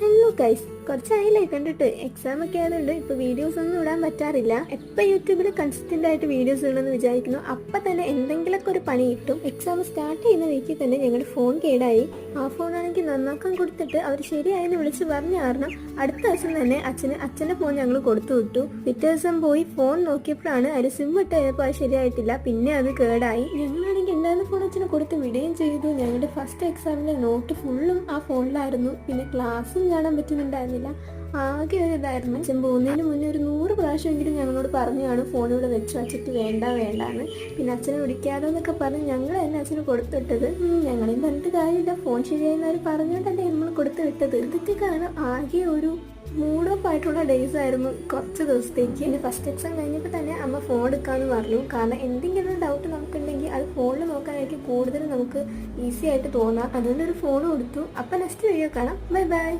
Hello guys, കുറച്ചായില്ലേ കണ്ടിട്ട്. Exam ഒക്കെ ആയതുകൊണ്ട് ഇപ്പൊ വീഡിയോസ് ഒന്നും ഇടാൻ പറ്റാറില്ല. എപ്പൊ യൂട്യൂബിൽ കൺസിസ്റ്റന്റ് ആയിട്ട് വീഡിയോസ് ഇടണമെന്ന് വിചാരിക്കുന്നു, അപ്പൊ തന്നെ എന്തെങ്കിലുമൊക്കെ ഒരു പണി കിട്ടും. എക്സാം സ്റ്റാർട്ട് ചെയ്യുന്ന വീക്കിൽ തന്നെ ഞങ്ങളുടെ ഫോൺ കേടായി. ആ ഫോണാണെങ്കിൽ നന്നാക്കാൻ കൊടുത്തിട്ട് അവർ ശരിയായെന്ന് വിളിച്ച് പറഞ്ഞു. കാരണം അടുത്ത ദിവസം തന്നെ അച്ഛന്റെ ഫോൺ ഞങ്ങൾ കൊടുത്തു വിട്ടു. പിറ്റേ ദിവസം പോയി ഫോൺ നോക്കിയപ്പോഴാണ് അതിൽ സിം ഇട്ട് കഴിഞ്ഞപ്പോൾ അത് ശരിയായിട്ടില്ല. പിന്നെ അത് കേടായി. ഞങ്ങളാണെങ്കിൽ ഉണ്ടായിരുന്ന ഫോൺ അച്ഛന് കൊടുത്ത് വിടുകയും ചെയ്തു. ഞങ്ങളുടെ ഫസ്റ്റ് എക്സാമിന്റെ നോട്ട് ഫുള്ളും ആ ഫോണിലായിരുന്നു. പിന്നെ ക്ലാസ്സും കാണാൻ പറ്റുന്നുണ്ടായിരുന്നില്ല. ആകെ ഒരു ഇതായിരുന്നു. അച്ഛൻ പോകുന്നതിന് മുന്നേ ഒരു 100 പ്രാവശ്യമെങ്കിലും ഞങ്ങളോട് പറഞ്ഞാണ് ഫോൺ ഇവിടെ വെച്ച് വച്ചിട്ട് വേണ്ടാന്ന്. പിന്നെ അച്ഛനെ വിളിക്കാതെ എന്നൊക്കെ പറഞ്ഞ് ഞങ്ങൾ തന്നെ അച്ഛന് കൊടുത്തിട്ടത്. ഞങ്ങളെയും പറഞ്ഞിട്ട് കാര്യമില്ല, ഫോൺ ശരിയായെന്നവർ പറഞ്ഞുകൊണ്ടല്ലേ നമ്മൾ കൊടുത്തു വിട്ടത്. ഇതൊക്കെ കാണാൻ ആകെ ഒരു മൂഡ് ഓഫ് ആയിട്ടുള്ള ഡേയ്സ് ആയിരുന്നു കുറച്ച് ദിവസത്തേക്ക്. പിന്നെ ഫസ്റ്റ് എക്സാം കഴിഞ്ഞപ്പോൾ തന്നെ അമ്മ ഫോൺ എടുക്കാമെന്ന് പറഞ്ഞു. കാരണം എന്തെങ്കിലും ഡൗട്ട് നമുക്കുണ്ടെങ്കിൽ അത് ഫോണിൽ നോക്കാനായിരിക്കും കൂടുതൽ നമുക്ക് ഈസി ആയിട്ട് തോന്നാം. അതുകൊണ്ട് ഒരു ഫോൺ കൊടുത്തു. അപ്പം നെക്സ്റ്റ് വീഡിയോ കാണാം. Bye bye.